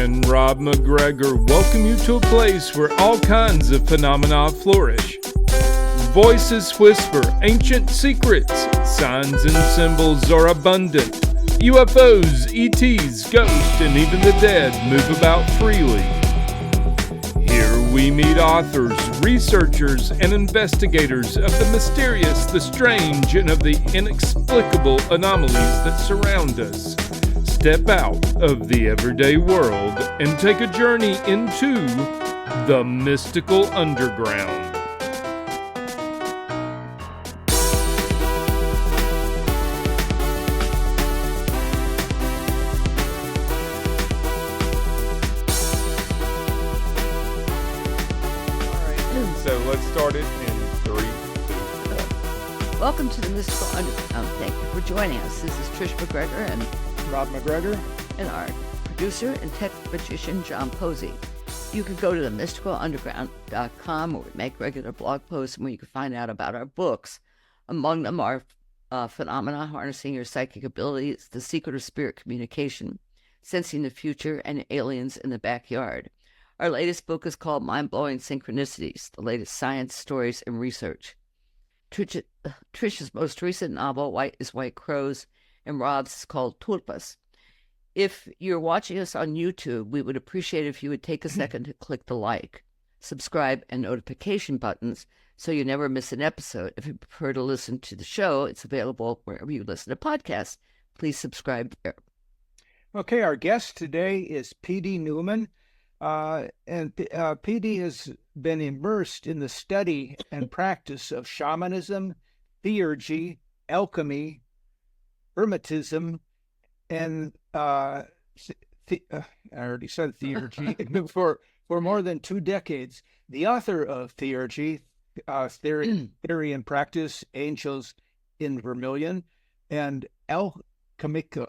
and Rob McGregor welcome you to a place where all kinds of phenomena flourish. Voices whisper ancient secrets, signs and symbols are abundant. UFOs, ETs, ghosts, and even the dead move about freely. Here we meet authors, researchers, and investigators of the mysterious, the strange, and of the inexplicable anomalies that surround us. Step out of the everyday world and take a journey into the mystical underground. Welcome to the Mystical Underground. Thank you for joining us. This is Trish McGregor and Rob McGregor and our producer and tech magician, John Posey. You can go to themysticalunderground.com where we make regular blog posts and where you can find out about our books. Among them are Phenomena, Harnessing Your Psychic Abilities, The Secret of Spirit Communication, Sensing the Future, and Aliens in the Backyard. Our latest book is called Mind-Blowing Synchronicities, the latest science, stories, and research. Trish's most recent novel, White is White Crows, and Rob's is called Tulpas. If you're watching us on YouTube, we would appreciate if you would take a second to click the like, subscribe, and notification buttons so you never miss an episode. If you prefer to listen to the show, it's available wherever you listen to podcasts. Please subscribe there. Okay, our guest today is P.D. Newman. P.D. has been immersed in the study and practice of shamanism, theurgy, alchemy, hermetism, and I already said theurgy for more than 2 decades. The author of Theurgy, Theory and Practice, Angels in Vermilion, and Alchemically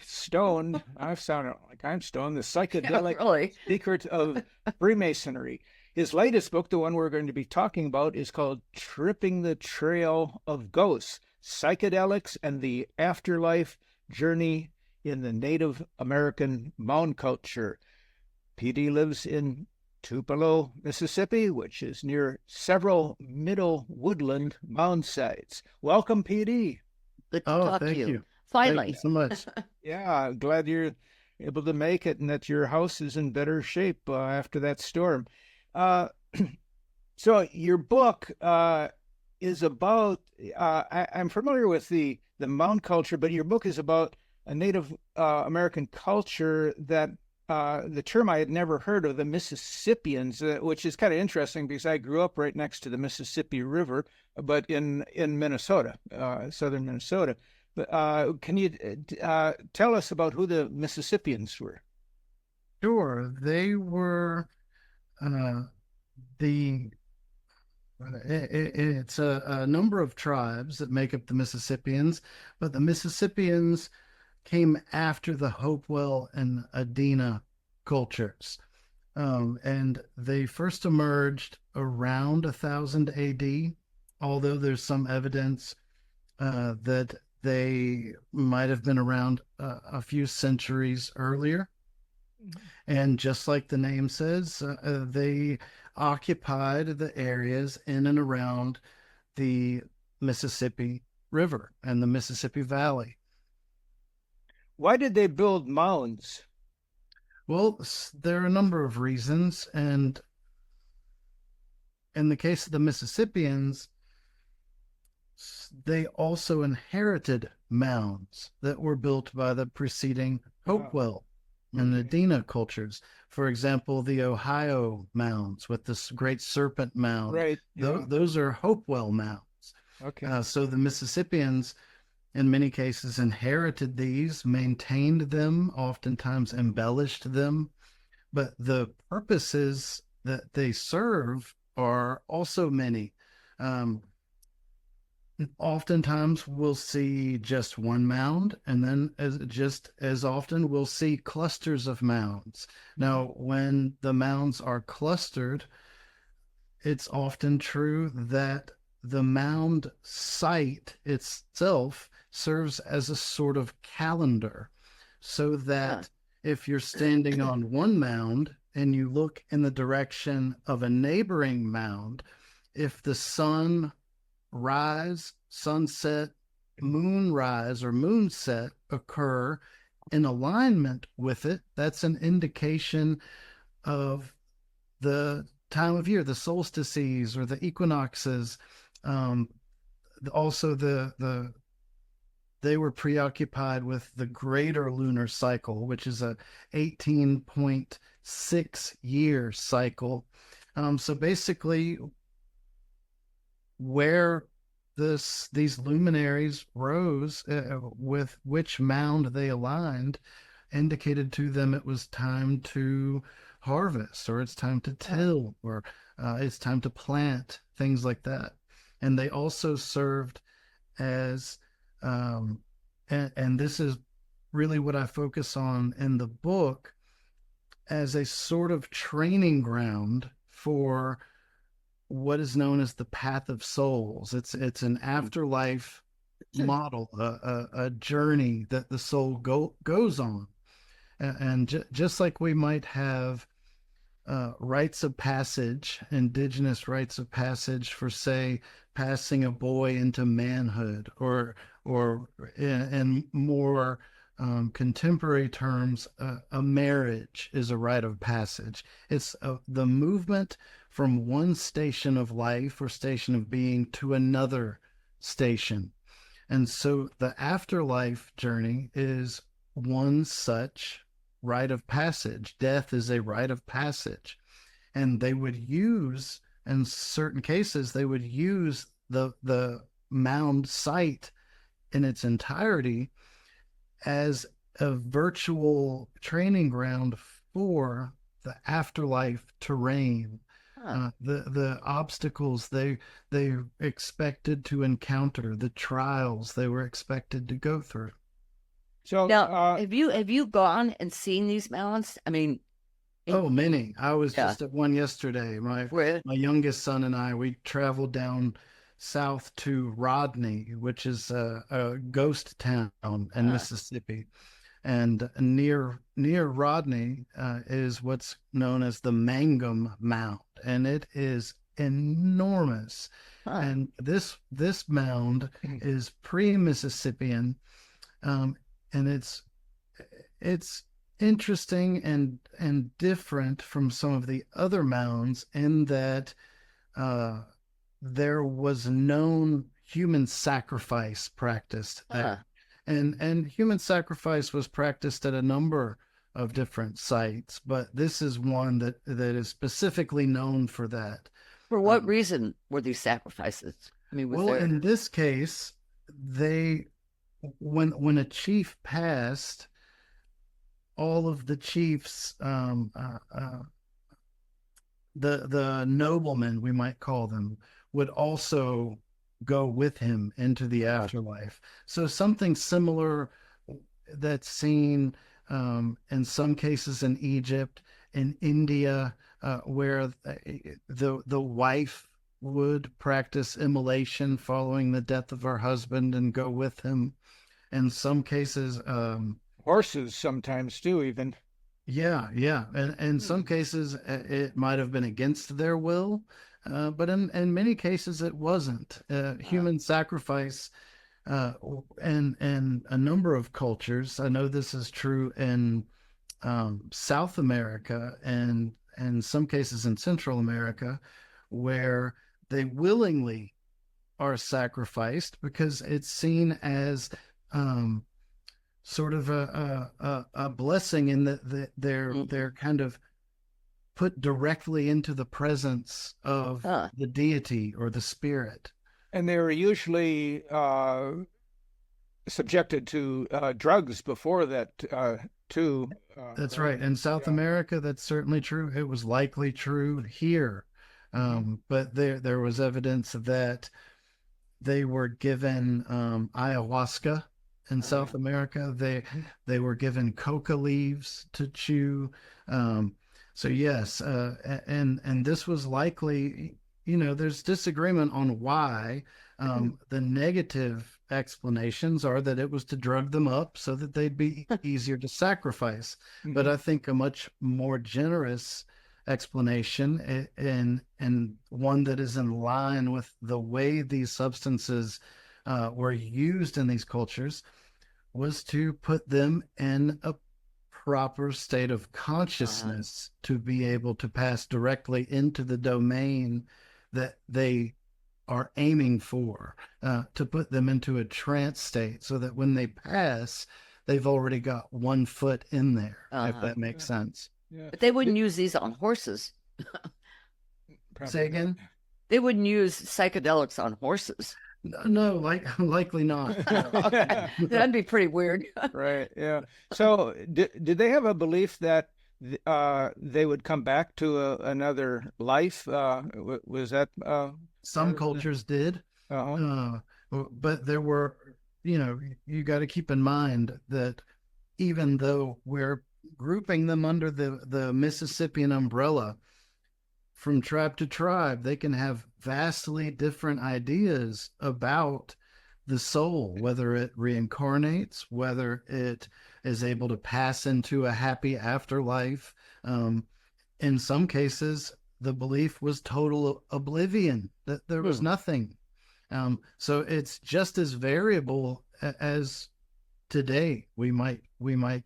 Stoned. I've sounded like I'm stoned. The Psychedelic Secret of Freemasonry. His latest book, the one we're going to be talking about, is called Tripping the Trail of Ghosts, Psychedelics and the Afterlife Journey in the Native American Mound Culture. P.D. lives in Tupelo, Mississippi, which is near several Middle Woodland mound sites. Welcome, P.D. Good to talk to you. Finally. Thank you so much. Yeah, glad you're able to make it and that your house is in better shape after that storm. So your book is about, I'm familiar with the mound culture, but your book is about a Native American culture that the term I had never heard of, the Mississippians, which is kind of interesting because I grew up right next to the Mississippi River, but in Minnesota, southern Minnesota. Can you tell us about who the Mississippians were? Sure. They were it's a number of tribes that make up the Mississippians, but the Mississippians came after the Hopewell and Adena cultures. And they first emerged around 1000 AD, although there's some evidence that they might have been around a few centuries earlier. And just like the name says, they occupied the areas in and around the Mississippi River and the Mississippi Valley. Why did they build mounds? Well, there are a number of reasons. And in the case of the Mississippians, they also inherited mounds that were built by the preceding Hopewell and Adena cultures. For example, the Ohio mounds with this great serpent mound. Right. Yeah. Those are Hopewell mounds. Okay. So the Mississippians, in many cases, inherited these, maintained them, oftentimes embellished them. But the purposes that they serve are also many. Oftentimes we'll see just one mound, and then just as often we'll see clusters of mounds. Now, when the mounds are clustered, it's often true that the mound site itself serves as a sort of calendar, so that if you're standing on one mound and you look in the direction of a neighboring mound, if the sun rise, sunset, moonrise, or moonset occur in alignment with it, that's an indication of the time of year, the solstices or the equinoxes. Also, they were preoccupied with the greater lunar cycle, which is a 18.6-year cycle. So basically, where these luminaries rose, with which mound they aligned, indicated to them it was time to harvest, or it's time to till, or it's time to plant, things like that. And they also served as, and this is really what I focus on in the book, as a sort of training ground for what is known as the path of souls. It's an afterlife model, a journey that the soul goes on. And just like we might have rites of passage, indigenous rites of passage for, say, passing a boy into manhood, or in more contemporary terms, a marriage is a rite of passage. It's the movement from one station of life or station of being to another station. And so the afterlife journey is one such rite of passage. Death is a rite of passage. And they would use, in certain cases, they would use the mound site in its entirety as a virtual training ground for the afterlife terrain. The obstacles they expected to encounter, the trials they were expected to go through. So now, have you gone and seen these mounds? I mean, many. I was just at one yesterday. My youngest son and I, we traveled down south to Rodney, which is a ghost town in Mississippi. And near Rodney is what's known as the Mangum Mound, and it is enormous. And this mound is pre-Mississippian, and it's interesting and different from some of the other mounds in that there was known human sacrifice practiced there. And human sacrifice was practiced at a number of different sites, but this is one that is specifically known for that. For what reason were these sacrifices? I mean, in this case, when a chief passed, all of the chiefs, the noblemen, we might call them, would also go with him into the afterlife. So something similar that's seen in some cases in Egypt, in India, where the wife would practice immolation following the death of her husband and go with him. In some cases, horses sometimes too, even. Yeah. And in some cases, it might have been against their will. But in many cases, it wasn't. Human sacrifice, and a number of cultures. I know this is true in South America and in some cases in Central America, where they willingly are sacrificed because it's seen as sort of a blessing in that they're kind of put directly into the presence of the deity or the spirit. And they're usually subjected to drugs before that, too. That's right. In South America, that's certainly true. It was likely true here. But there was evidence that they were given ayahuasca in South America. They were given coca leaves to chew. So yes, and this was likely, there's disagreement on why. The negative explanations are that it was to drug them up so that they'd be easier to sacrifice. But I think a much more generous explanation, and one that is in line with the way these substances were used in these cultures, was to put them in a proper state of consciousness to be able to pass directly into the domain that they are aiming for, to put them into a trance state so that when they pass, they've already got one foot in there, if that makes sense. Yeah. But they wouldn't use these on horses. Say again? They wouldn't use psychedelics on horses. No, likely not. Okay. That'd be pretty weird. Right, yeah. So did they have a belief that they would come back to another life? Was that... Some cultures did. But there were, you got to keep in mind that even though we're grouping them under the Mississippian umbrella, from tribe to tribe, they can have vastly different ideas about the soul, whether it reincarnates, whether it is able to pass into a happy afterlife. In some cases, the belief was total oblivion, that there was nothing. So it's just as variable as today. We might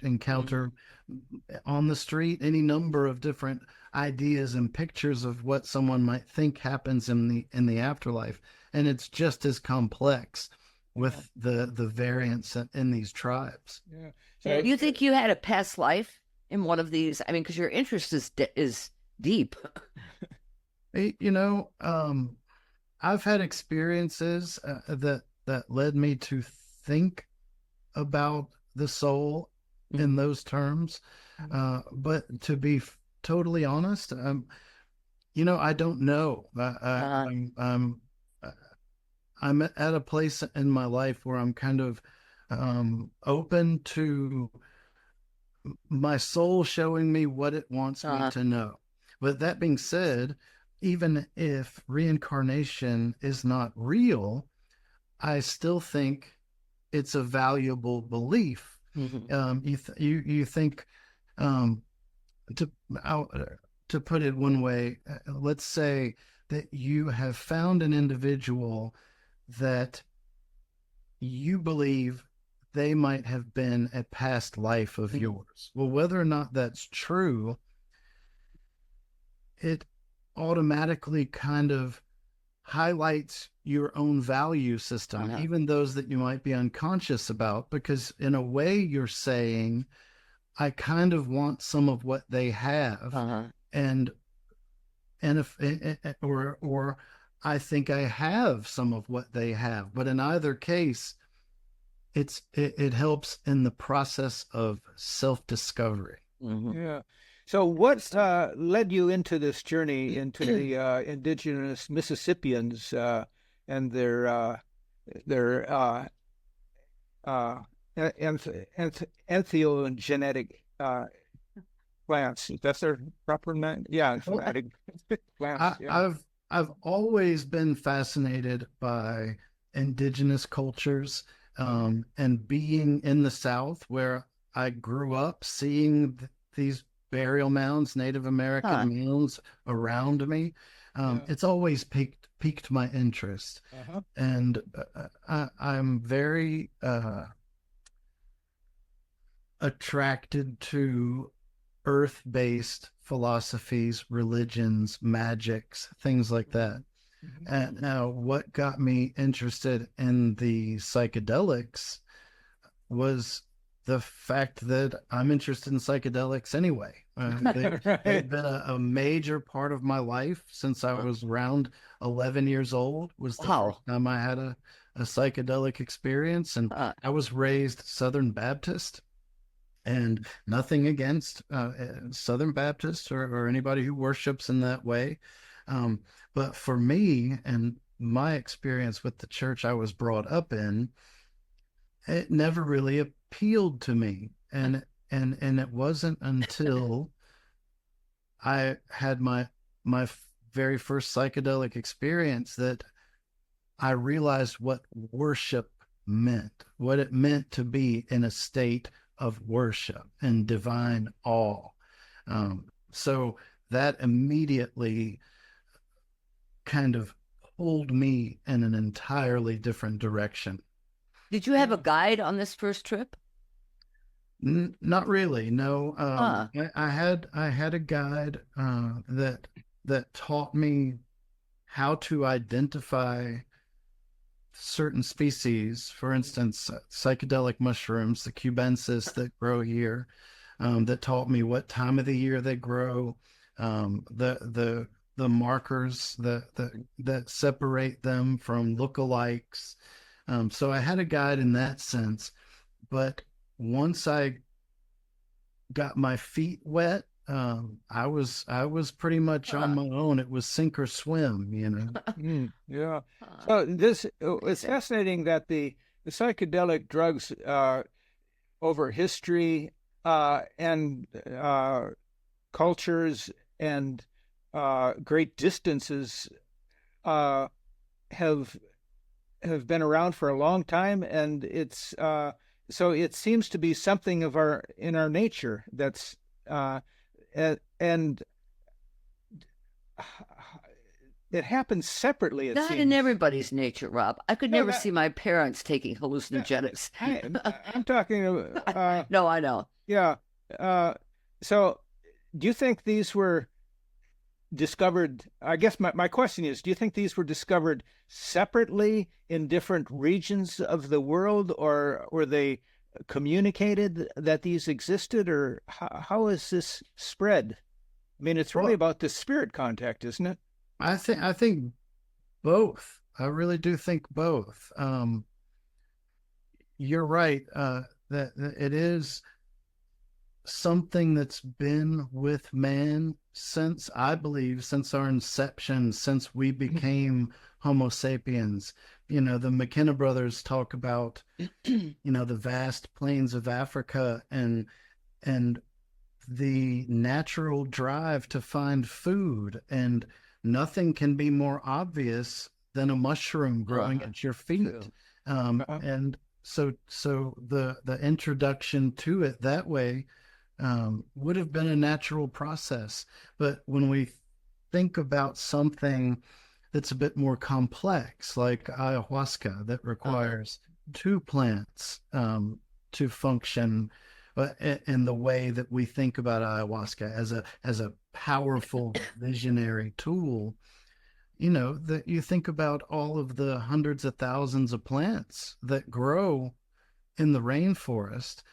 encounter on the street any number of different ideas and pictures of what someone might think happens in the afterlife, and it's just as complex with the variants in these tribes. Yeah. So, do you think you had a past life in one of these? I mean, because your interest is deep. I've had experiences that led me to think about the soul in those terms, but to be totally honest, I don't know. I'm at a place in my life where I'm kind of open to my soul showing me what it wants me to know. But that being said, even if reincarnation is not real, I still think it's a valuable belief. You think, to put it one way, let's say that you have found an individual that you believe they might have been a past life of yours. Well, whether or not that's true, it automatically kind of highlights your own value system, even those that you might be unconscious about, because in a way you're saying, I kind of want some of what they have, and if or I think I have some of what they have. But in either case, it helps in the process of self-discovery. Yeah. So what led you into this journey into the indigenous Mississippians and their entheogenetic plants? That's their proper name? Yeah, genetic plants. Yeah. I've always been fascinated by indigenous cultures, and being in the South where I grew up, seeing these burial mounds, Native American mounds around me. It's always piqued my interest. And I'm very attracted to earth-based philosophies, religions, magics, things like that. And now what got me interested in the psychedelics was the fact that I'm interested in psychedelics anyway. They've been a major part of my life since I was around 11 years old. Was the first time I had a psychedelic experience, and I was raised Southern Baptist, and nothing against Southern Baptists or anybody who worships in that way. But for me and my experience with the church I was brought up in, it never really appealed to me. And it wasn't until I had my very first psychedelic experience that I realized what worship meant, what it meant to be in a state of worship and divine awe. So that immediately kind of pulled me in an entirely different direction. Did you have a guide on this first trip? Not really. No. I had a guide that taught me how to identify certain species. For instance, psychedelic mushrooms, the cubensis that grow here, that taught me what time of the year they grow, the markers that separate them from lookalikes. So I had a guide in that sense, but once I got my feet wet, I was pretty much on my own. It was sink or swim, you know. Yeah. So it's fascinating that the psychedelic drugs over history and cultures and great distances have been around for a long time, and it's so it seems to be something of in our nature that's and it happens separately. It Not seems. in everybody's nature, Rob. I could never see my parents taking hallucinogenics. I'm talking. No, I know. Yeah. So, do you think these were discovered? I guess my question is: do you think these were discovered separately in different regions of the world, or were they communicated that these existed, or how is this spread? I mean, it's really about the spirit contact, isn't it? I think both. I really do think both. You're right, that it is something that's been with man since, I believe, since our inception, since we became Homo sapiens. You know, the McKenna brothers talk about, you know, the vast plains of Africa and the natural drive to find food, and nothing can be more obvious than a mushroom growing at your feet. And so the introduction to it that way would have been a natural process. But when we think about something that's a bit more complex, like ayahuasca, that requires two plants to function in the way that we think about ayahuasca as a powerful visionary tool, you know, that you think about all of the hundreds of thousands of plants that grow in the rainforest,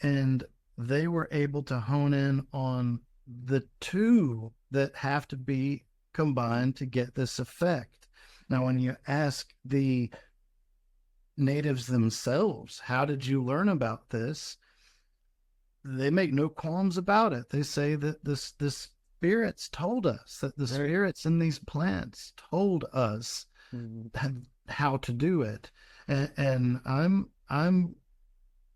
and they were able to hone in on the two that have to be combined to get this effect. Now, when you ask the natives themselves, how did you learn about this? They make no qualms about it. They say that the spirits told us, that the spirits in these plants told us how to do it. And I'm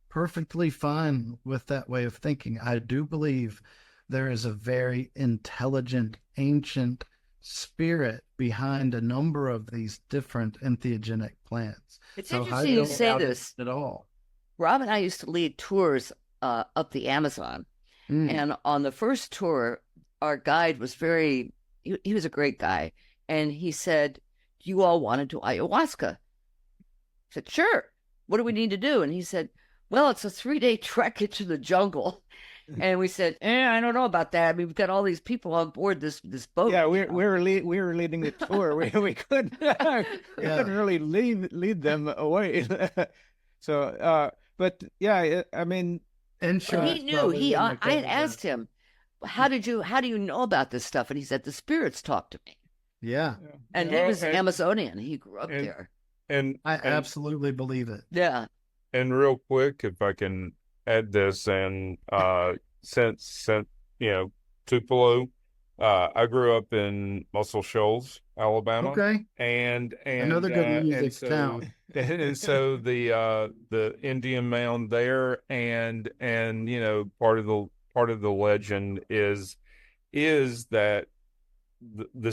perfectly fine with that way of thinking. I do believe there is a very intelligent, ancient spirit behind a number of these different entheogenic plants. It's interesting you say this at all. Rob and I used to lead tours up the Amazon. And on the first tour, our guide was he was a great guy. And he said, "Do you all want to do ayahuasca?" I said, "Sure. What do we need to do?" And he said, "Well, it's a 3-day trek into the jungle." And we said, I don't know about that. I mean, we've got all these people on board this boat. Yeah, we were leading the tour. we couldn't really lead them away. So, but yeah, I mean, he knew. I had asked him, how do you know about this stuff? And he said, the spirits talk to me. Yeah. And he was Amazonian. He grew up there. And I absolutely believe it. Yeah. And real quick, if I can add this, and since you know, Tupelo, I grew up in Muscle Shoals, Alabama. Okay. And another good music town. And so the Indian mound there, and you know, part of the legend is that the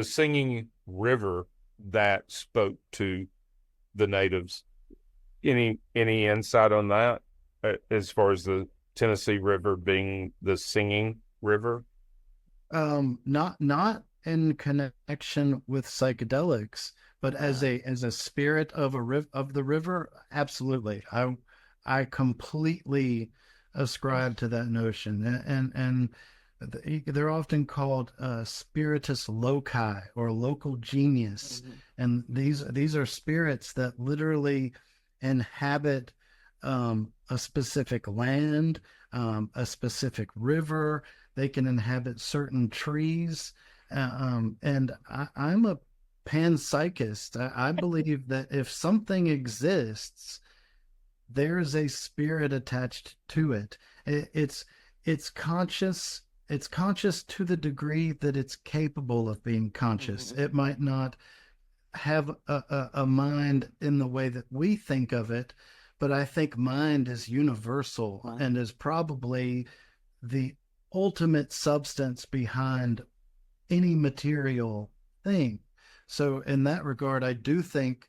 singing river that spoke to the natives. Any insight on that, as far as the Tennessee River being the singing river? Not in connection with psychedelics, but as a spirit of the river, absolutely. I completely ascribe to that notion, and they're often called spiritus loci, or local genius. And these are spirits that literally inhabit a specific land, a specific river. They can inhabit certain trees. And I'm a panpsychist. I believe that if something exists, there's a spirit attached to it. It's conscious. It's conscious to the degree that it's capable of being conscious. It might not have a mind in the way that we think of it, but I think mind is universal and is probably the ultimate substance behind any material thing. So in that regard, I do think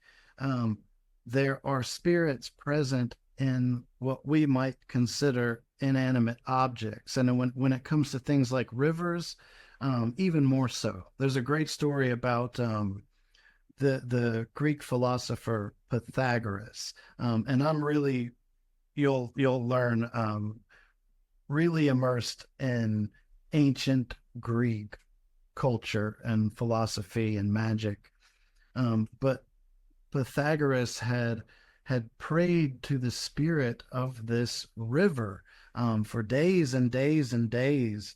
there are spirits present in what we might consider inanimate objects. And when it comes to things like rivers, even more so. There's a great story about the Greek philosopher Pythagoras. And I'm really, you'll learn, really immersed in ancient Greek culture and philosophy and magic. But Pythagoras had prayed to the spirit of this river for days and days and days,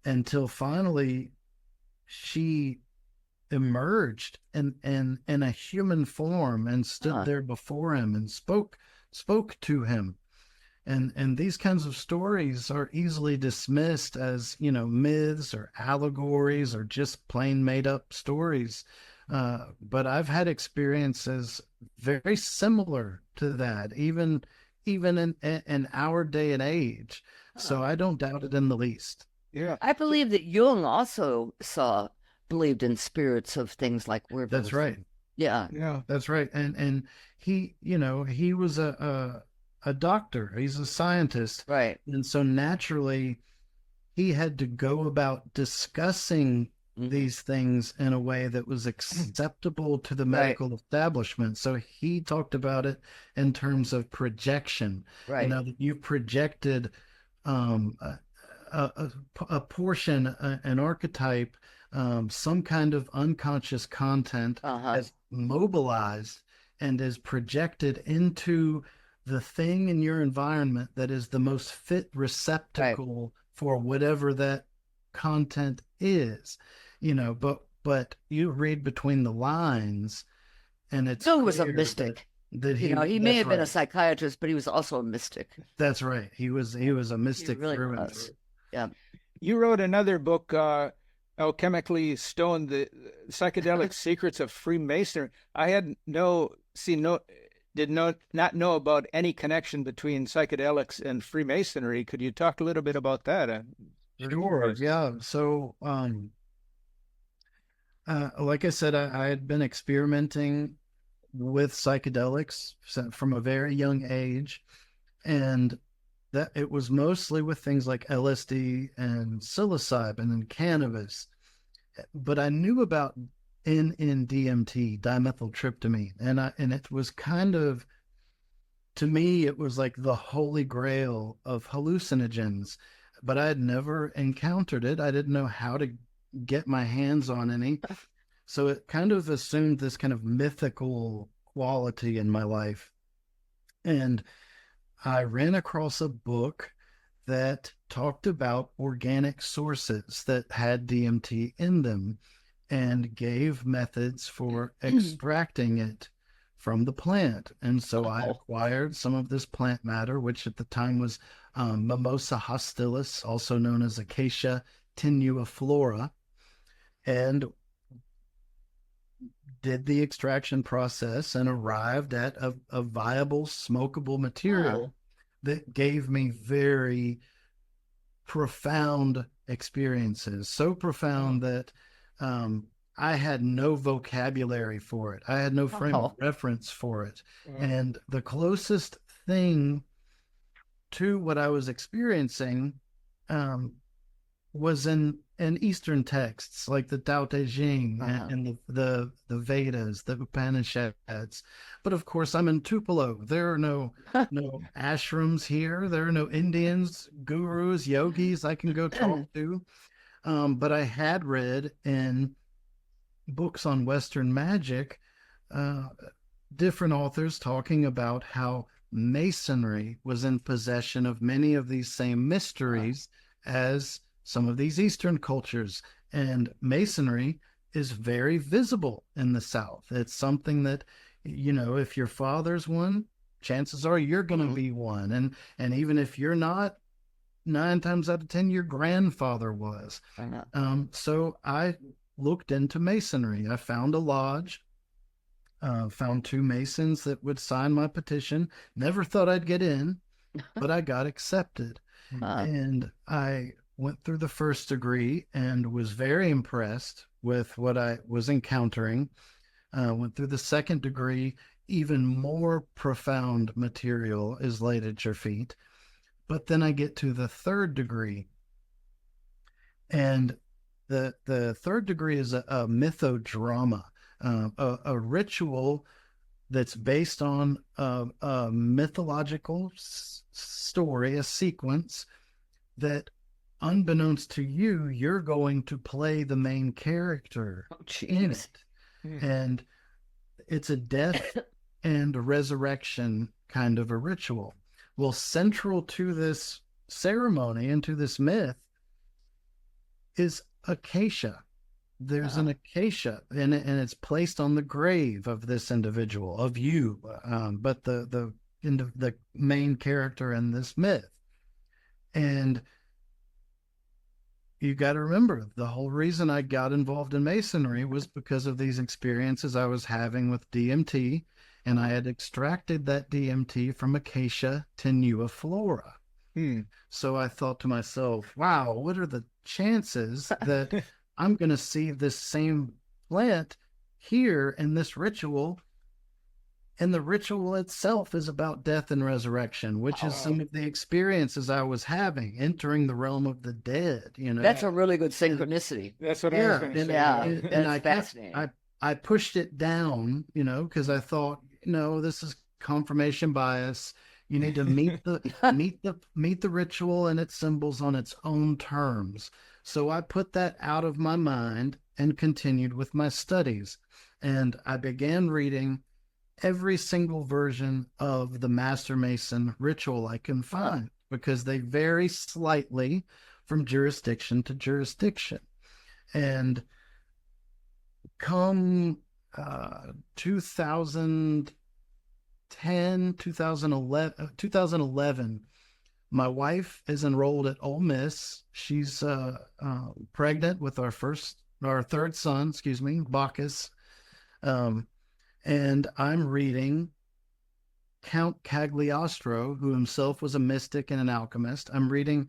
until finally she emerged in a human form and stood there before him and spoke to him. And these kinds of stories are easily dismissed as, myths or allegories or just plain made up stories. But I've had experiences very similar to that, even in our day and age. So I don't doubt it in the least. Yeah. I believe that Jung also believed in spirits of things like rivers. That's right. Yeah. Yeah. That's right. And he, he was a doctor. He's a scientist. Right. And so naturally he had to go about discussing these things in a way that was acceptable to the medical establishment. So he talked about it in terms of projection. Right. That you projected a portion, an archetype, some kind of unconscious content as mobilized and is projected into the thing in your environment that is the most fit receptacle for whatever that content is, but you read between the lines, and it's Jung was a mystic. That he may have been a psychiatrist, but he was also a mystic. That's right. He was a mystic through and through. Yeah. You wrote another book, Alchemically Stoned, the Psychedelic Secrets of Freemasonry. I had not know about any connection between psychedelics and Freemasonry. Could you talk a little bit about that? Sure. Yeah. So, like I said, I had been experimenting with psychedelics from a very young age, and that it was mostly with things like LSD and psilocybin and cannabis. But I knew about NN-DMT, dimethyltryptamine, and it was kind of, to me, it was like the holy grail of hallucinogens. But I had never encountered it. I didn't know how to get my hands on any. So it kind of assumed this kind of mythical quality in my life. And I ran across a book that talked about organic sources that had DMT in them and gave methods for extracting it from the plant. And so I acquired some of this plant matter, which at the time was Mimosa hostilis, also known as Acacia tenuiflora, and did the extraction process and arrived at a viable smokable material that gave me very profound experiences, so profound that I had no vocabulary for it. I had no frame of reference for it. And the closest thing to what I was experiencing was in Eastern texts like the Tao Te Ching and the Vedas, the Upanishads. But of course, I'm in Tupelo. There are no ashrams here. There are no Indians, gurus, yogis I can go talk to. But I had read in books on Western magic, different authors talking about how Masonry was in possession of many of these same mysteries as some of these Eastern cultures. And Masonry is very visible in the South. It's something that, if your father's one, chances are you're going to be one. And even if you're not, 9 times out of 10, your grandfather was. So I looked into Masonry. I found a lodge, found 2 Masons that would sign my petition. Never thought I'd get in, but I got accepted. And I went through the first degree and was very impressed with what I was encountering. Went through the second degree, even more profound material is laid at your feet. But then I get to the third degree, and the third degree is a mythodrama, a ritual that's based on a mythological story, a sequence that, unbeknownst to you, you're going to play the main character in it. And it's a death and a resurrection kind of a ritual. Well, central to this ceremony and to this myth is acacia. There's an acacia, and it's placed on the grave of this individual, of you, but the main character in this myth. And you got to remember, the whole reason I got involved in Masonry was because of these experiences I was having with DMT, and I had extracted that DMT from Acacia tenuiflora. So I thought to myself, wow, what are the chances that I'm going to see this same plant here in this ritual? And the ritual itself is about death and resurrection, which is some of the experiences I was having, entering the realm of the dead. That's a really good synchronicity. That's what I was going to say. And fascinating. I pushed it down, because I thought, this is confirmation bias. You need to meet the ritual and its symbols on its own terms. So I put that out of my mind and continued with my studies. And I began reading every single version of the Master Mason ritual I can find, because they vary slightly from jurisdiction to jurisdiction. And come 2011, my wife is enrolled at Ole Miss. She's pregnant with our third son, Bacchus. And I'm reading Count Cagliostro, who himself was a mystic and an alchemist. I'm reading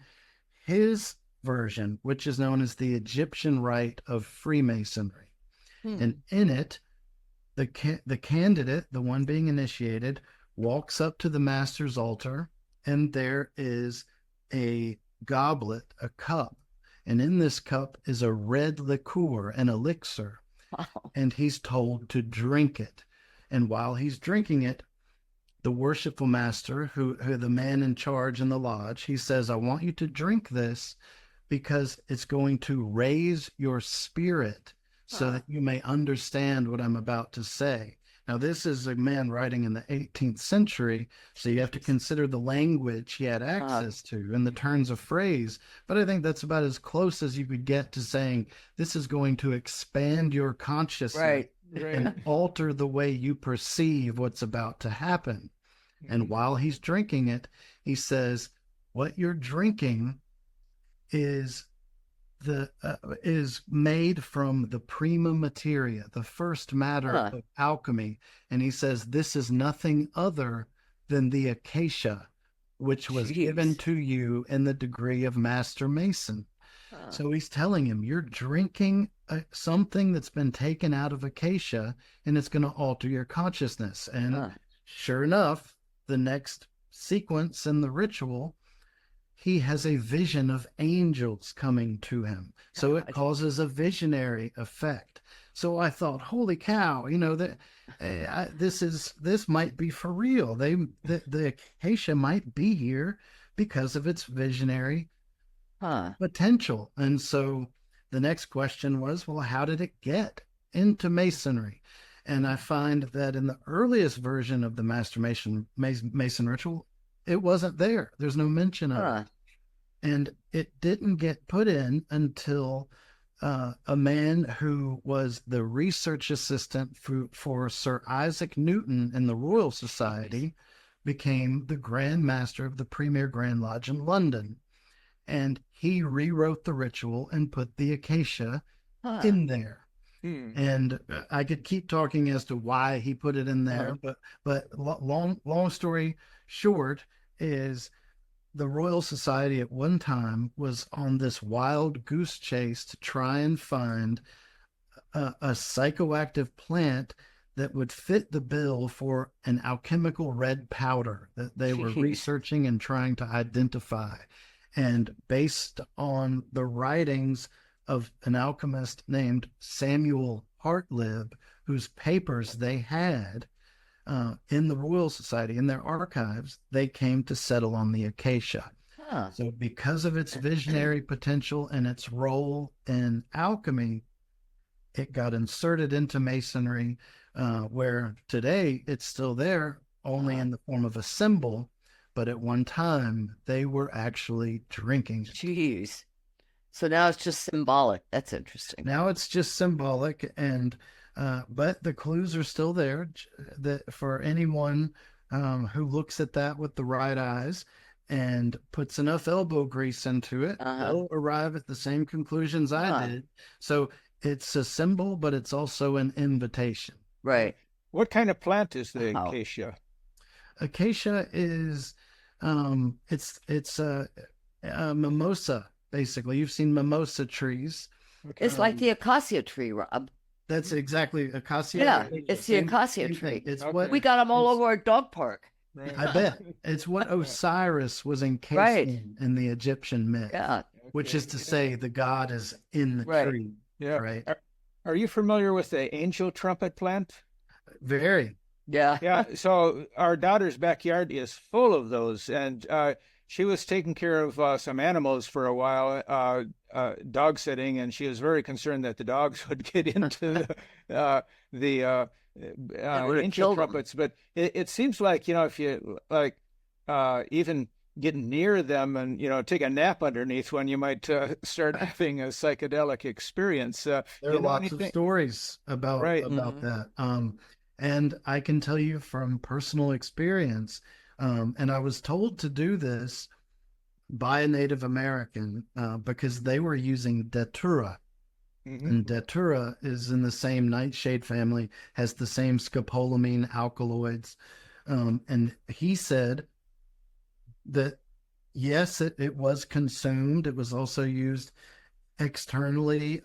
his version, which is known as the Egyptian Rite of Freemasonry. And in it, the candidate, the one being initiated, walks up to the master's altar, and there is a goblet, a cup. And in this cup is a red liqueur, an elixir. And he's told to drink it. And while he's drinking it, the worshipful master, who the man in charge in the lodge, he says, I want you to drink this because it's going to raise your spirit so that you may understand what I'm about to say. Now, this is a man writing in the 18th century, so you have to consider the language he had access to and the turns of phrase. But I think that's about as close as you could get to saying this is going to expand your consciousness and alter the way you perceive what's about to happen. And while he's drinking it, he says, what you're drinking is made from the prima materia, the first matter of alchemy. And he says, this is nothing other than the acacia, which was given to you in the degree of Master Mason. So he's telling him, you're drinking something that's been taken out of acacia, and it's going to alter your consciousness. And sure enough, the next sequence in the ritual, he has a vision of angels coming to him. So it causes a visionary effect. So I thought, holy cow, that this might be for real. The acacia might be here because of its visionary potential. And so the next question was, well, how did it get into Masonry? And I find that in the earliest version of the Master Mason ritual, it wasn't there. There's no mention of it. And it didn't get put in until a man who was the research assistant for Sir Isaac Newton in the Royal Society became the Grand Master of the Premier Grand Lodge in London. And he rewrote the ritual and put the acacia in there. And I could keep talking as to why he put it in there, but long story short is the Royal Society at one time was on this wild goose chase to try and find a psychoactive plant that would fit the bill for an alchemical red powder that they were researching and trying to identify. And based on the writings of an alchemist named Samuel Hartlib, whose papers they had in the Royal Society, in their archives, they came to settle on the acacia. So because of its visionary potential and its role in alchemy, it got inserted into Masonry, where today it's still there, only in the form of a symbol. But at one time, they were actually drinking. Jeez. So now it's just symbolic. That's interesting. Now it's just symbolic, and but the clues are still there that for anyone who looks at that with the right eyes and puts enough elbow grease into it, they'll arrive at the same conclusions I did. So it's a symbol, but it's also an invitation. Right. What kind of plant is the acacia? Acacia is it's a mimosa, basically. You've seen mimosa trees. It's like the acacia tree, Rob. That's exactly acacia. Yeah, it's the acacia tree. It's what we got them all over our dog park. Right. I bet it's what Osiris was encased in the Egyptian myth. Yeah, which is to say, the god is in the tree. Yeah. Right. Are you familiar with the angel trumpet plant? Very. Yeah. Yeah. So our daughter's backyard is full of those, and she was taking care of some animals for a while, dog sitting, and she was very concerned that the dogs would get into the angel trumpets. But it seems like, if you even get near them and take a nap underneath one, you might start having a psychedelic experience. There are lots of stories about that. And I can tell you from personal experience, and I was told to do this by a Native American because they were using datura. And datura is in the same nightshade family, has the same scopolamine alkaloids. And he said that, yes, it was consumed. It was also used externally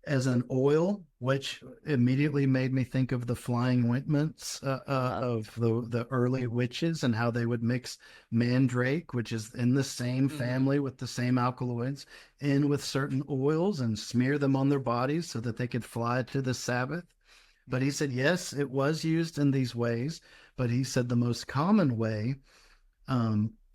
as an oil, which immediately made me think of the flying ointments of the early witches and how they would mix mandrake, which is in the same family with the same alkaloids, in with certain oils and smear them on their bodies so that they could fly to the Sabbath. But he said, yes, it was used in these ways, but he said the most common way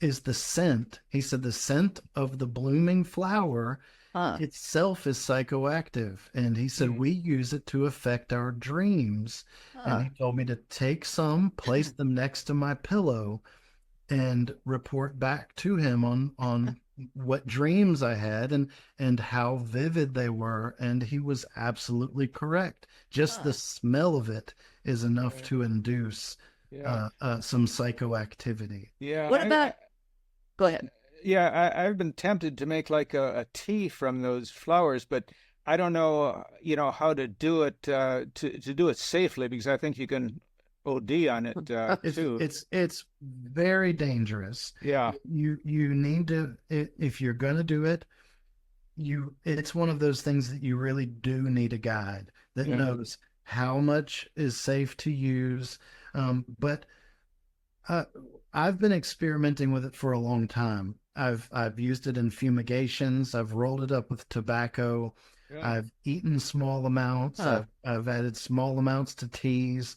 is the scent. He said the scent of the blooming flower itself is psychoactive. And he said, we use it to affect our dreams. And he told me to take some, place them next to my pillow, and report back to him on what dreams I had and how vivid they were. And he was absolutely correct. Just the smell of it is enough to induce some psychoactivity. Yeah. What about? Go ahead. Yeah, I've been tempted to make like a tea from those flowers, but I don't know, how to do it to do it safely, because I think you can OD on it too. It's very dangerous. Yeah. You need to, if you're going to do it, it's one of those things that you really do need a guide that knows how much is safe to use. But I've been experimenting with it for a long time. I've used it in fumigations. I've rolled it up with tobacco. Yeah. I've eaten small amounts. I've added small amounts to teas.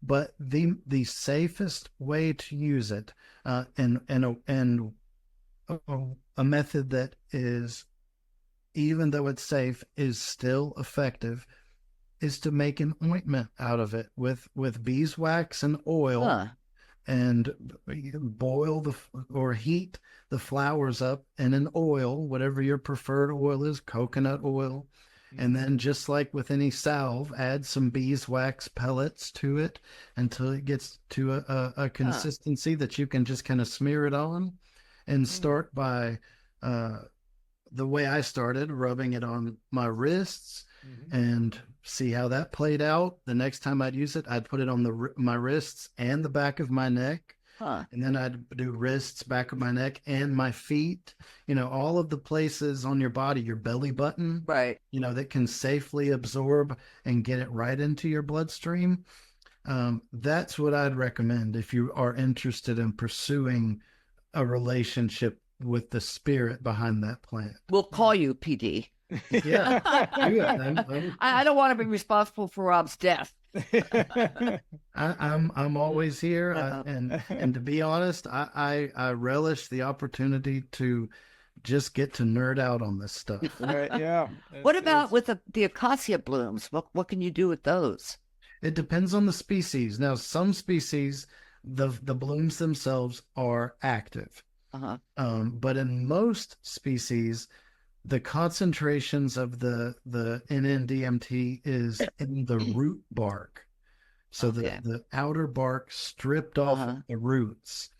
But the safest way to use it, and a method that is, even though it's safe, is still effective, is to make an ointment out of it with beeswax and oil, and boil or heat the flowers up in an oil, whatever your preferred oil is, coconut oil. And then, just like with any salve, add some beeswax pellets to it until it gets to a consistency that you can just kind of smear it on, and start by the way I started, rubbing it on my wrists, and see how that played out. The next time I'd use it, I'd put it on my wrists and the back of my neck. And then I'd do wrists, back of my neck, and my feet, all of the places on your body, your belly button, right? That can safely absorb and get it right into your bloodstream. That's what I'd recommend if you are interested in pursuing a relationship with the spirit behind that plant. We'll call you PD. Yeah. I don't want to be responsible for Rob's death. I'm always here, and to be honest, I relish the opportunity to just get to nerd out on this stuff. Right, yeah. What about with the acacia blooms? What can you do with those? It depends on the species. Now, some species, the blooms themselves are active, but in most species, the concentrations of the NN-DMT is in the root bark. So the outer bark stripped off of the roots.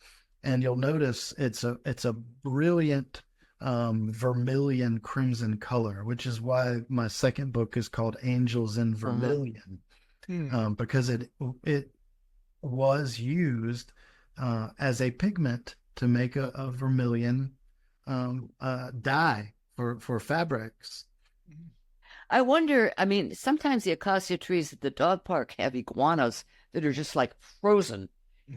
And you'll notice it's a brilliant vermilion crimson color, which is why my second book is called Angels in Vermilion, because it was used as a pigment to make a vermilion dye for fabrics. I wonder, sometimes the acacia trees at the dog park have iguanas that are just like frozen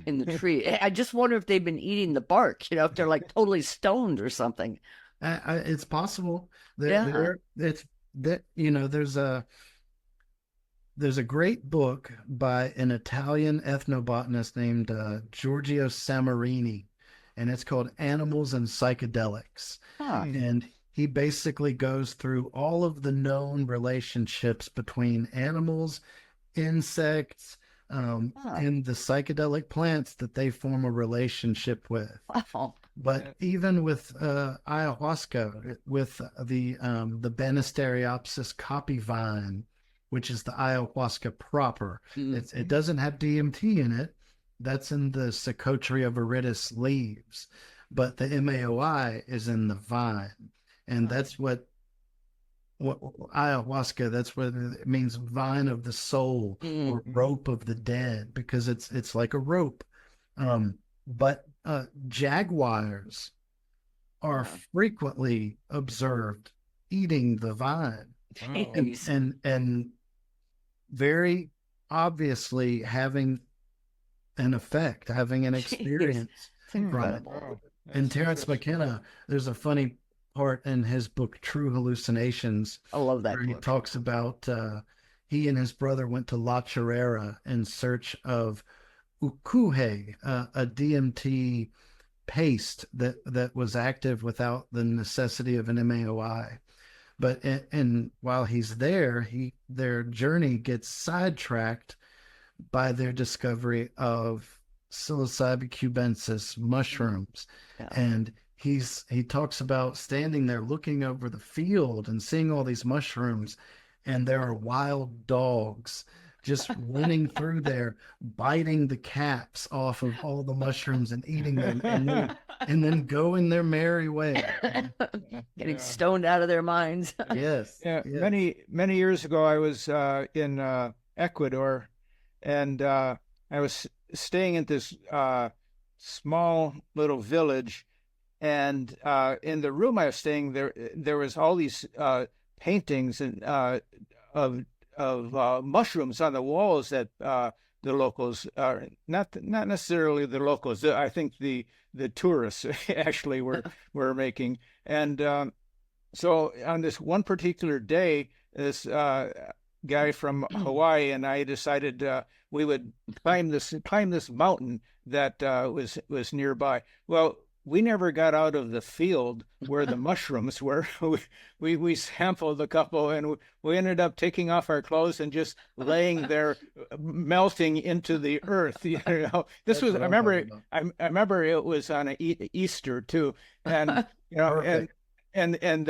in the tree. I just wonder if they've been eating the bark, if they're like totally stoned or something. It's possible. There's a great book by an Italian ethnobotanist named Giorgio Samarini, and it's called Animals and Psychedelics. And he basically goes through all of the known relationships between animals, insects, and the psychedelic plants that they form a relationship with. Wow. But even with ayahuasca, with the Banisteriopsis copy vine, which is the ayahuasca proper, it doesn't have DMT in it. That's in the Psychotria viridis leaves, but the MAOI is in the vine. And that's what ayahuasca, that's what it means, vine of the soul, or rope of the dead, because it's like a rope. But jaguars are frequently observed eating the vine, and very obviously having an effect, having an experience from it. And Terence McKenna, there's a funny part in his book True Hallucinations. I love that where book. He talks about he and his brother went to La Chorrera in search of ukuhe, a DMT paste that was active without the necessity of an MAOI. But and while he's there, their journey gets sidetracked by their discovery of psilocybe cubensis mushrooms, and he talks about standing there looking over the field and seeing all these mushrooms, and there are wild dogs just running through there, biting the caps off of all the mushrooms and eating them, and then going their merry way, getting stoned out of their minds. Yes. Many years ago, I was in Ecuador, and I I was staying at this small little village, and in the room I was staying, there was all these paintings and of mushrooms on the walls that the locals are not necessarily the locals. I think the tourists actually were making. And so on this one particular day, this guy from Hawaii and I decided we would climb this mountain that was nearby. Well, we never got out of the field where the mushrooms were. We sampled a couple, and we ended up taking off our clothes and just laying there, melting into the earth. You know, this was. I remember it was on a Easter too, and you know, and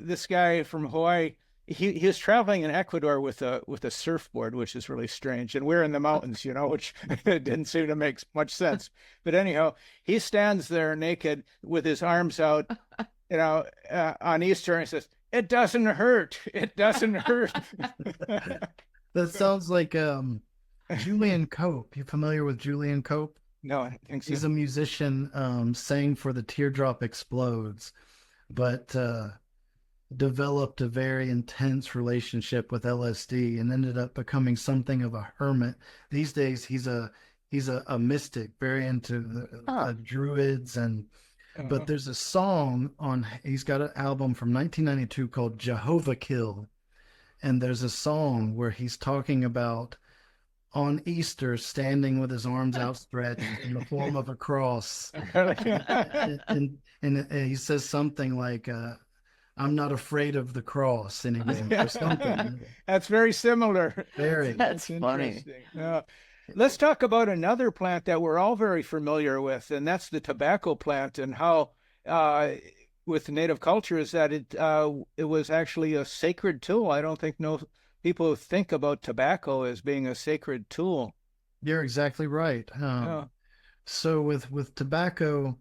this guy from Hawaii. He was traveling in Ecuador with a surfboard, which is really strange. And we're in the mountains, you know, which didn't seem to make much sense. But anyhow, he stands there naked with his arms out, you know, on Easter, and he says, "It doesn't hurt. It doesn't hurt." That sounds like Julian Cope. You familiar with Julian Cope? No, I think so. He's a musician, sang for the Teardrop Explodes, but developed a very intense relationship with LSD and ended up becoming something of a hermit. These days, he's a mystic, very into the druids, and but there's a song he's got an album from 1992 called Jehovah Kill, and there's a song where he's talking about on Easter standing with his arms outstretched in the form of a cross, and he says something like "I'm not afraid of the cross anymore," or something. That's very similar. That's funny. Let's talk about another plant that we're all very familiar with, and that's the tobacco plant, and how with native cultures that it was actually a sacred tool. I don't think people think about tobacco as being a sacred tool. You're exactly right. So with tobacco,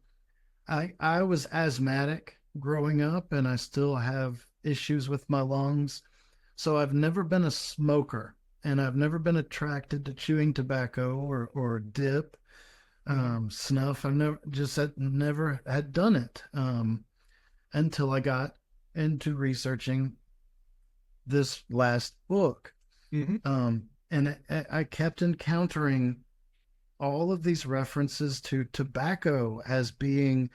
I was asthmatic growing up, and I still have issues with my lungs. So I've never been a smoker, and I've never been attracted to chewing tobacco or dip, snuff. I've never had done it until I got into researching this last book. And I kept encountering all of these references to tobacco as being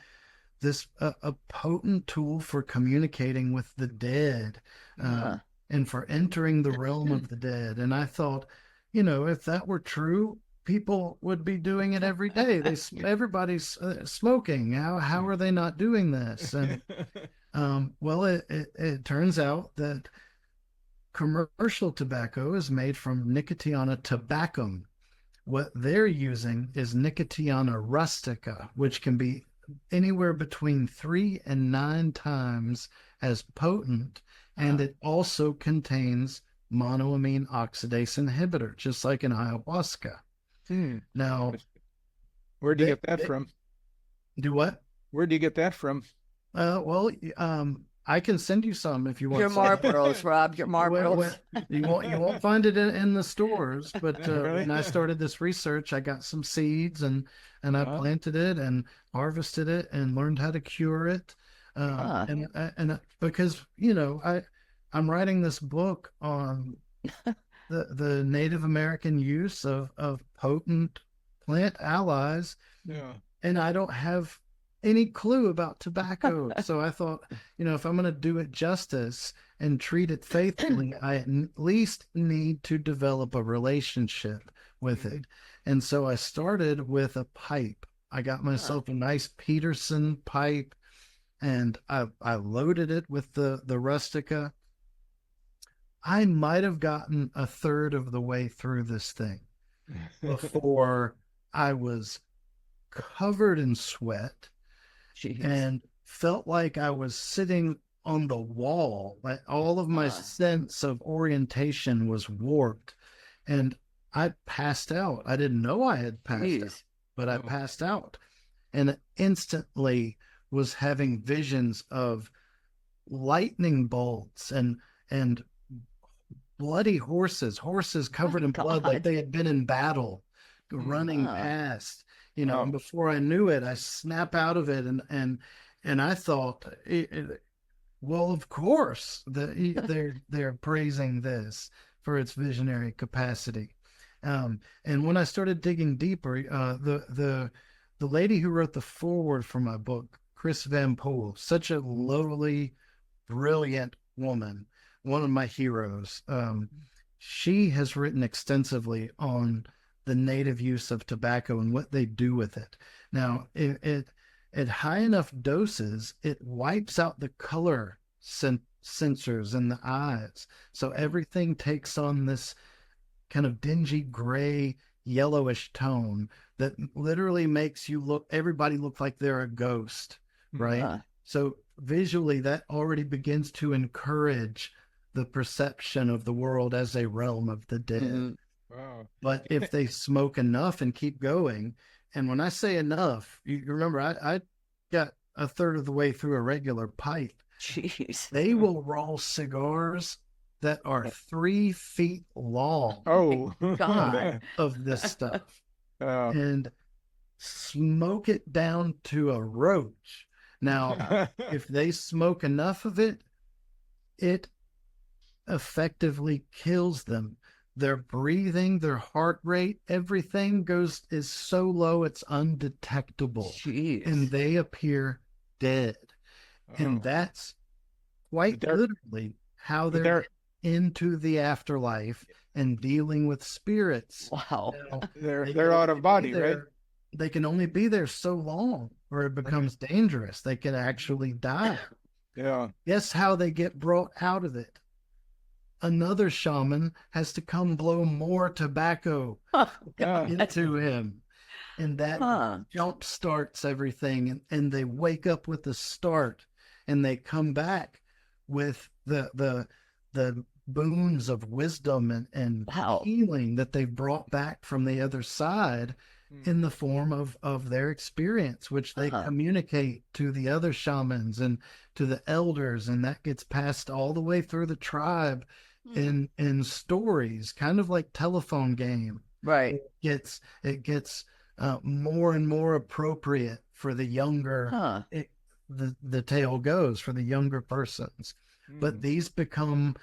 this a potent tool for communicating with the dead, and for entering the realm of the dead. And I thought, you know, if that were true, people would be doing it every day. Everybody's smoking. How are they not doing this? And well, it turns out that commercial tobacco is made from Nicotiana tabacum. What they're using is Nicotiana rustica, which can be anywhere between 3 and 9 times as potent, and it also contains monoamine oxidase inhibitor, just like in ayahuasca. Now, where do you get that from? Do what? Where do you get that from? Well, I can send you some if you want. Your Marlboros, Rob. Your Marlboros. You won't find it in the stores. But when I started this research, I got some seeds and I planted it and harvested it and learned how to cure it. And because I'm writing this book on the Native American use of potent plant allies, and I don't have any clue about tobacco. So I thought, if I'm going to do it justice and treat it faithfully, I at least need to develop a relationship with it. And so I started with a pipe. I got myself a nice Peterson pipe, and I loaded it with the rustica. I might have gotten a third of the way through this thing before I was covered in sweat. Jeez. And felt like I was sitting on the wall. Like all of my sense of orientation was warped, and I passed out. I didn't know I had passed out, but I passed out, and instantly was having visions of lightning bolts and bloody horses covered in blood, like they had been in battle, running past, and before I knew it, I snap out of it, and I thought, well, of course, they're praising this for its visionary capacity. And when I started digging deeper, the lady who wrote the foreword for my book, Chris Van Poel, such a lovely, brilliant woman, one of my heroes. She has written extensively on the native use of tobacco and what they do with it. Now, at high enough doses, it wipes out the color sensors in the eyes. So everything takes on this kind of dingy gray, yellowish tone that literally makes everybody look like they're a ghost, right? So visually, that already begins to encourage the perception of the world as a realm of the dead. Wow. But if they smoke enough and keep going, and when I say enough, you remember I got a third of the way through a regular pipe. Jeez. They will roll cigars that are 3 feet long. Oh, God. Of this stuff. And smoke it down to a roach. Now, if they smoke enough of it, it effectively kills them. Their breathing, their heart rate, everything is so low it's undetectable. Jeez. And they appear dead. And that's quite literally how they're into the afterlife and dealing with spirits. Wow. Now, they're out of body, right? They can only be there so long or it becomes dangerous. They can actually die. Yeah. Guess how they get brought out of it? Another shaman has to come blow more tobacco into him. And that jump starts everything. And they wake up with the start and they come back with the boons of wisdom and healing that they've brought back from the other side in the form of their experience, which they communicate to the other shamans and to the elders. And that gets passed all the way through the tribe in stories, kind of like telephone game. Right. It gets more and more appropriate for the younger, the tale goes for the younger persons. But these become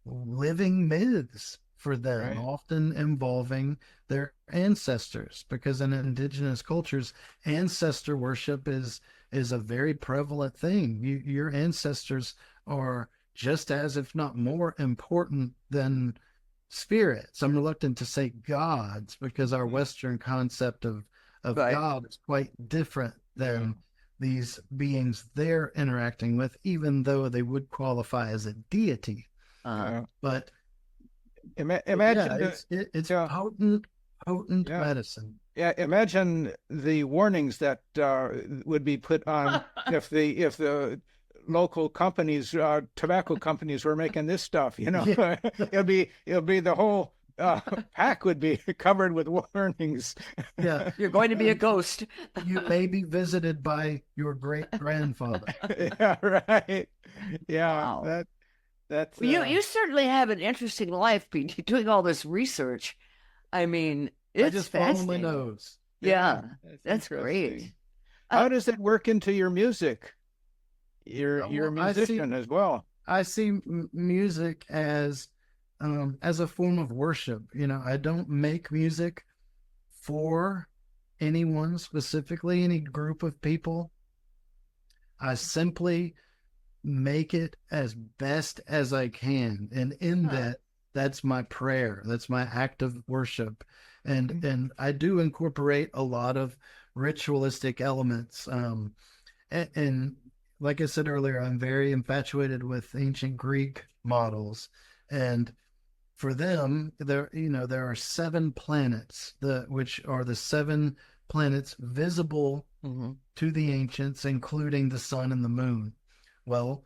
living myths for them, often involving their ancestors, because in indigenous cultures, ancestor worship is a very prevalent thing. Your ancestors are just as, if not more important than spirits. I'm reluctant to say gods because our Western concept of God is quite different than these beings they're interacting with, even though they would qualify as a deity. But imagine it's potent medicine. Yeah, imagine the warnings that would be put on if the local companies, tobacco companies, were making this stuff. It'll be the whole pack would be covered with warnings. Yeah, you're going to be a ghost. You may be visited by your great grandfather. Yeah, right. Yeah, wow. That's you certainly have an interesting life, Pete. Doing all this research. I mean, it's I just follow my nose. Yeah, that's great. How does it work into your music? You're a musician as well. I see music as a form of worship. I don't make music for anyone specifically, any group of people. I simply make it as best as I can. And in that's my prayer. That's my act of worship. And I do incorporate a lot of ritualistic elements. And like I said earlier, I'm very infatuated with ancient Greek models. And for them, there are 7 planets, which are the 7 planets visible to the ancients, including the sun and the moon. Well,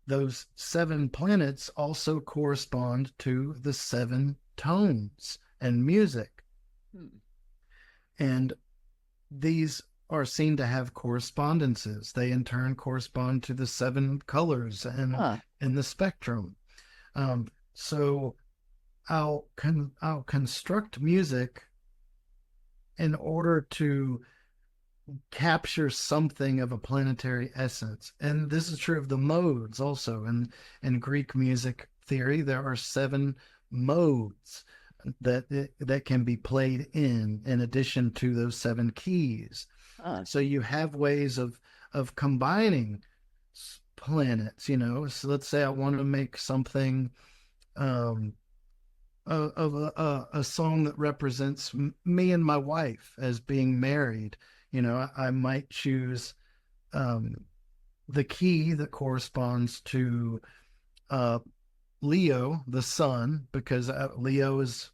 those 7 planets also correspond to the 7 tones and music. And these are seen to have correspondences. They in turn correspond to the 7 colors in the spectrum. So I'll construct music in order to capture something of a planetary essence. And this is true of the modes also. In Greek music theory, there are 7 modes that can be played in addition to those 7 keys. So you have ways of combining planets, So let's say I want to make something of a song that represents me and my wife as being married. I might choose the key that corresponds to Leo, the sun, because Leo is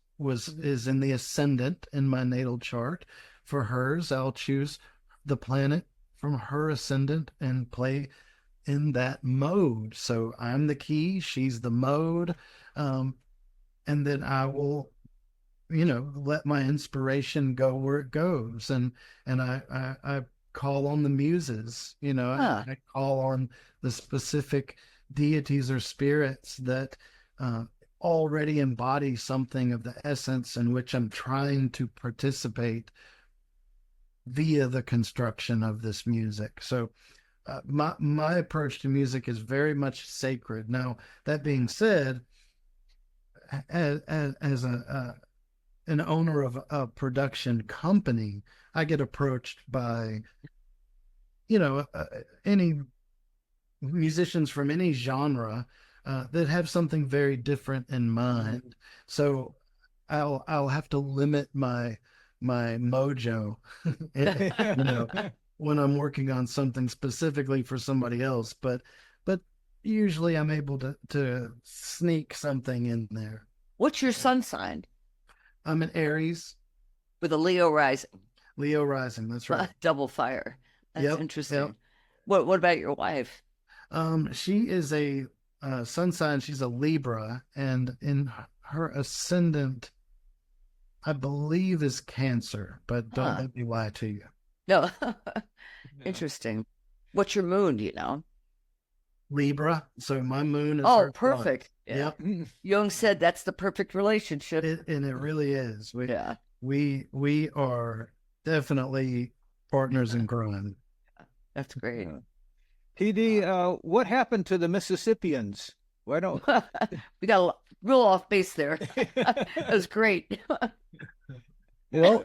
in the ascendant in my natal chart. For hers, I'll choose the planet from her ascendant and play in that mode. So I'm the key, she's the mode, and then I will, let my inspiration go where it goes, and I call on the muses. I call on the specific deities or spirits that already embody something of the essence in which I'm trying to participate via the construction of this music. So my approach to music is very much sacred. Now, that being said, as an owner of a production company, I get approached by any musicians from any genre that have something very different in mind. So I'll have to limit my mojo, when I'm working on something specifically for somebody else. But usually I'm able to sneak something in there. What's your sun sign? I'm an Aries with a Leo rising. Leo rising, that's right. Double fire. That's interesting. Yep. What about your wife? She is a sun sign. She's a Libra, and in her ascendant, I believe, is Cancer, but don't let me lie to you. No. Interesting. What's your moon, do you know? Libra. So my moon is perfect. Yeah. Yep. Jung said that's the perfect relationship. And it really is. Yeah. We are definitely partners in crime. That's great. PD, what happened to the Mississippians? Why don't we got a real off base there? That was great. Well,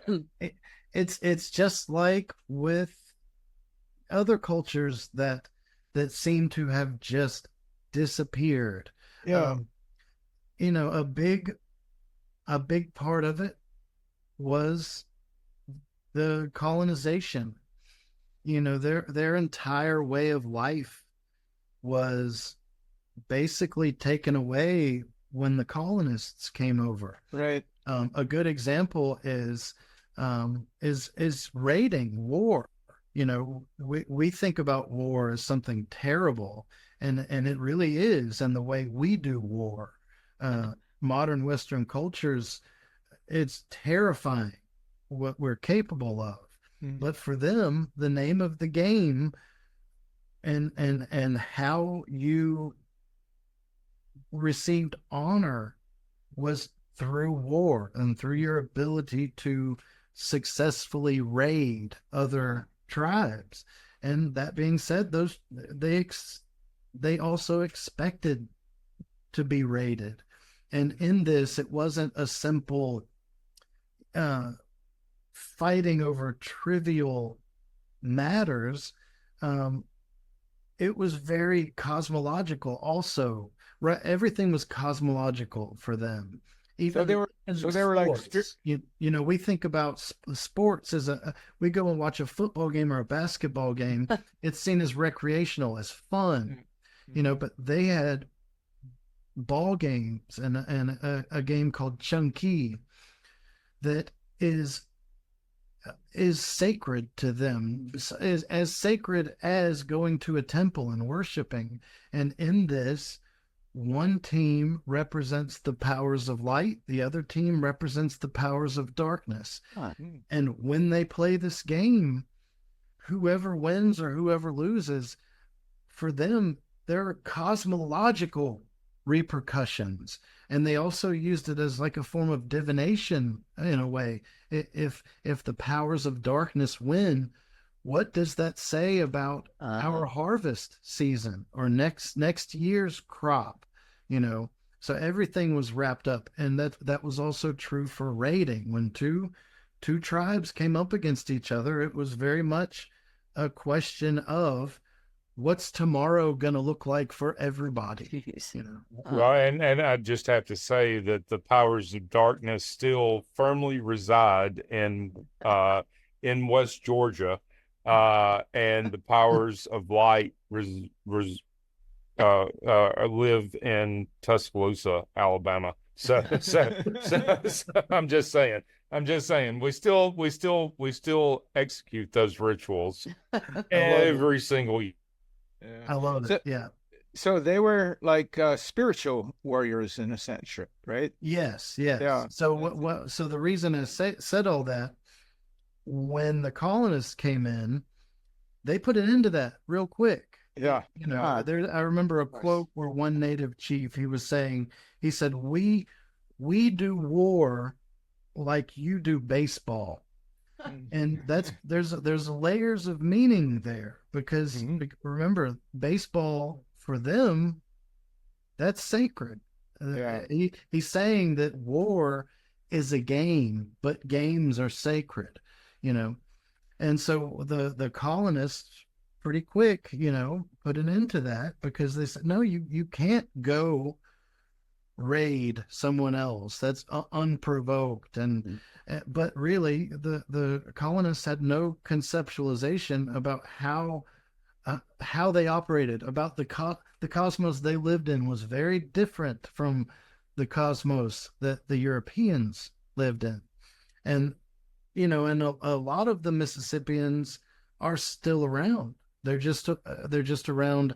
it's just like with other cultures that seem to have just disappeared. Yeah. A big part of it was the colonization. Their entire way of life was basically taken away when the colonists came over. Right. A good example is raiding, war. We think about war as something terrible, and it really is. And the way we do war, modern Western cultures, it's terrifying what we're capable of. But for them, the name of the game and how you received honor was through war and through your ability to successfully raid other tribes. And that being said, they also expected to be raided. And in this, it wasn't a simple fighting over trivial matters. It was very cosmological also. Right? Everything was cosmological for them. Even so they were like, we think about sports as we go and watch a football game or a basketball game. It's seen as recreational, as fun, but they had ball games and a game called Chunky that is sacred to them, is as sacred as going to a temple and worshiping. And in this, one team represents the powers of light, the other team represents the powers of darkness. And when they play this game, whoever wins or whoever loses, for them, there are cosmological repercussions. And they also used it as like a form of divination in a way. If the powers of darkness win, what does that say about our harvest season or next year's crop? So everything was wrapped up. And that was also true for raiding. When two tribes came up against each other, it was very much a question of what's tomorrow going to look like for everybody. Well, and I just have to say that the powers of darkness still firmly reside in West Georgia, and the powers of light live in Tuscaloosa, Alabama. So I'm just saying we still execute those rituals every single year. Yeah. I love it. So they were like spiritual warriors in a sense, right? Yes. Yeah. So so the reason I said all that, when the colonists came in, they put an end to that real quick. Yeah. I remember a quote where one native chief, he said, we do war like you do baseball. And there's layers of meaning there, because remember, baseball for them, that's sacred. He's saying that war is a game, but games are sacred, and so the colonists pretty quick, put an end to that, because they said, no, you can't go raid someone else. That's unprovoked. And but really the colonists had no conceptualization about how they operated, about the cosmos they lived in was very different from the cosmos that the Europeans lived in. And and a lot of the Mississippians are still around. They're just around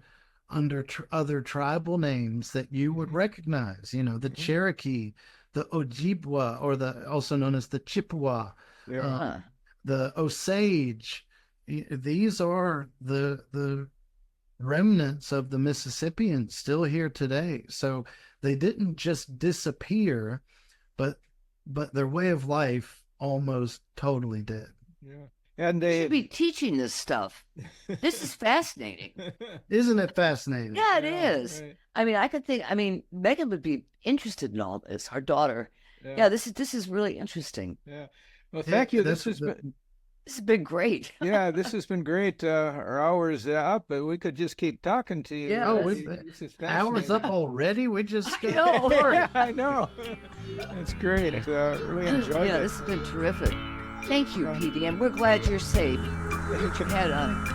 under other tribal names that you would recognize, the Cherokee, the Ojibwa, or also known as the Chippewa, the Osage. These are the remnants of the Mississippians still here today. So they didn't just disappear, but their way of life almost totally did. Yeah. And they should be teaching this stuff. This is fascinating. Isn't it fascinating? Yeah, it is. Right. I mean, Megan would be interested in all this, our daughter. Yeah, this is really interesting. Yeah. Well, thank you. This has been great. Yeah, this has been great. Our hour's up, but we could just keep talking to you. Yeah, hours up already? We just I know. Yeah, I know. That's great. Really enjoyed it. Yeah, this has been terrific. Thank you, Petey, and we're glad you're safe. Put your head on.